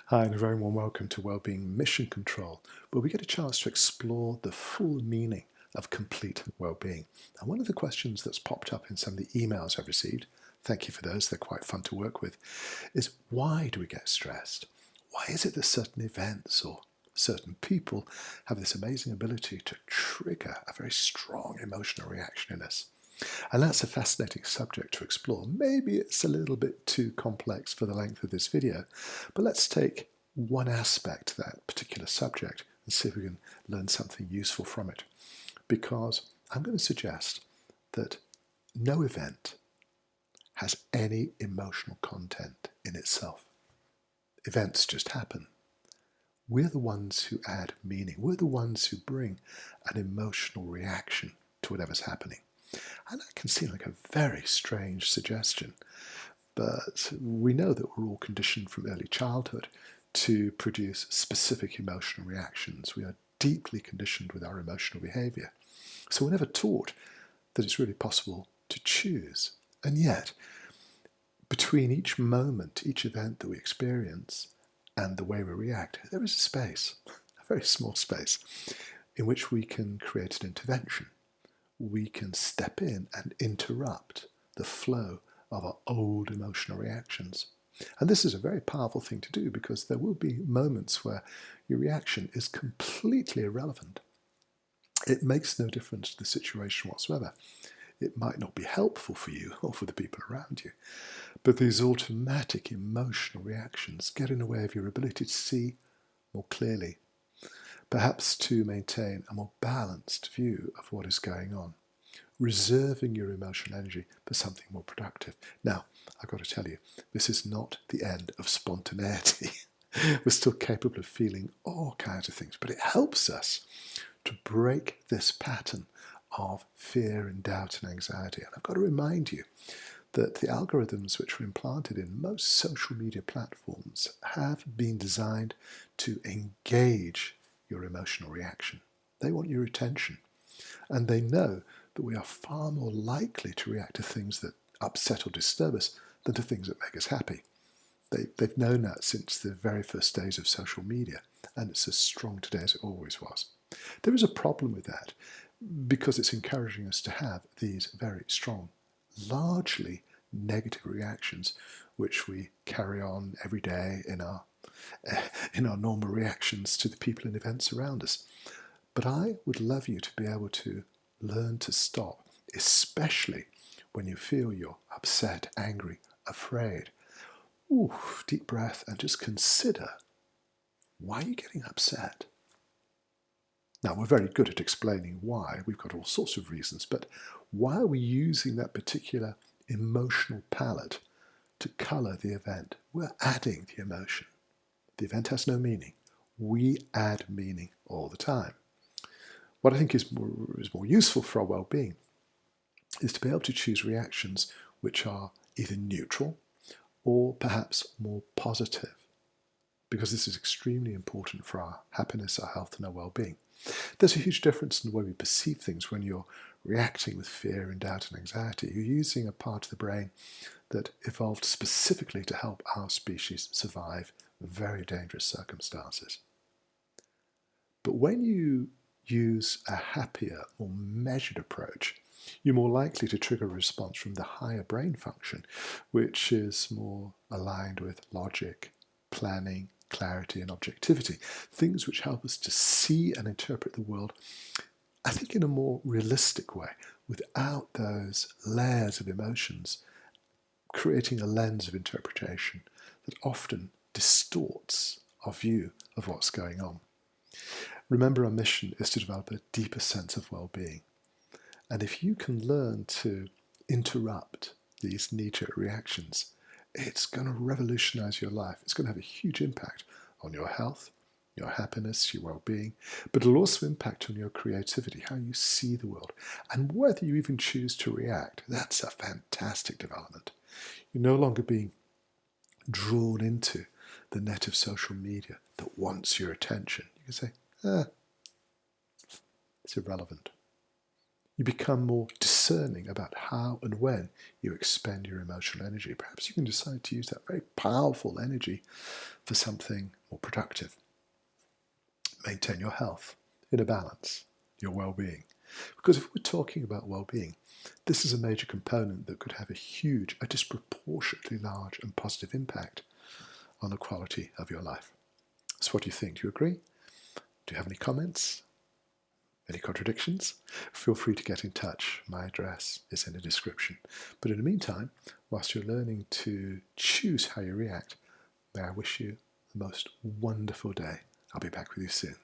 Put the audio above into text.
Hi, and a very warm welcome to Wellbeing Mission Control, where we get a chance to explore the full meaning of complete well-being. And one of the questions that's popped up in some of the emails I've received, thank you for those, they're quite fun to work with, is why do we get stressed? Why is it that certain events or certain people have this amazing ability to trigger a very strong emotional reaction in us? And that's a fascinating subject to explore. Maybe it's a little bit too complex for the length of this video, but let's take one aspect of that particular subject and see if we can learn something useful from it. Because I'm going to suggest that no event has any emotional content in itself. Events just happen. We're the ones who add meaning. We're the ones who bring an emotional reaction to whatever's happening. And that can seem like a very strange suggestion, but we know that we're all conditioned from early childhood to produce specific emotional reactions. We are deeply conditioned with our emotional behavior. So we're never taught that it's really possible to choose. And yet, between each moment, each event that we experience, and the way we react, there is a space, a very small space, in which we can create an intervention. We can step in and interrupt the flow of our old emotional reactions. And this is a very powerful thing to do because there will be moments where your reaction is completely irrelevant. It makes no difference to the situation whatsoever. It might not be helpful for you or for the people around you, but these automatic emotional reactions get in the way of your ability to see more clearly, perhaps to maintain a more balanced view of what is going on, reserving your emotional energy for something more productive. Now, I've got to tell you, this is not the end of spontaneity. We're still capable of feeling all kinds of things, but it helps us to break this pattern of fear and doubt and anxiety. And I've got to remind you that the algorithms which were implanted in most social media platforms have been designed to engage your emotional reaction. They want your attention. And they know that we are far more likely to react to things that upset or disturb us than to things that make us happy. They've known that since the very first days of social media, and it's as strong today as it always was. There is a problem with that because it's encouraging us to have these very strong, largely negative reactions, which we carry on every day in our normal reactions to the people and events around us. But I would love you to be able to learn to stop, especially when you feel you're upset, angry, afraid. Ooh, deep breath and just consider, why are you getting upset? Now, we're very good at explaining why. We've got all sorts of reasons, but why are we using that particular emotional palette to colour the event? We're adding the emotion. The event has no meaning. We add meaning all the time. What I think is more useful for our well-being is to be able to choose reactions which are either neutral or perhaps more positive, because this is extremely important for our happiness, our health, and our well-being. There's a huge difference in the way we perceive things when you're reacting with fear and doubt and anxiety. You're using a part of the brain that evolved specifically to help our species survive very dangerous circumstances. But when you use a happier, more measured approach, you're more likely to trigger a response from the higher brain function, which is more aligned with logic, planning, clarity, and objectivity. Things which help us to see and interpret the world, I think, in a more realistic way, without those layers of emotions, creating a lens of interpretation that often distorts our view of what's going on. Remember, our mission is to develop a deeper sense of well-being. And if you can learn to interrupt these knee-jerk reactions, it's going to revolutionize your life. It's going to have a huge impact on your health, your happiness, your well-being, but it'll also impact on your creativity, how you see the world, and whether you even choose to react. That's a fantastic development. You're no longer being drawn into the net of social media that wants your attention. You can say, it's irrelevant. You become more discerning discerning about how and when you expend your emotional energy. Perhaps you can decide to use that very powerful energy for something more productive. Maintain your health in a balance, your well-being. Because if we're talking about well-being, this is a major component that could have a disproportionately large and positive impact on the quality of your life. So what do you think? Do you agree? Do you have any comments? Any contradictions? Feel free to get in touch. My address is in the description. But in the meantime, whilst you're learning to choose how you react, may I wish you the most wonderful day. I'll be back with you soon.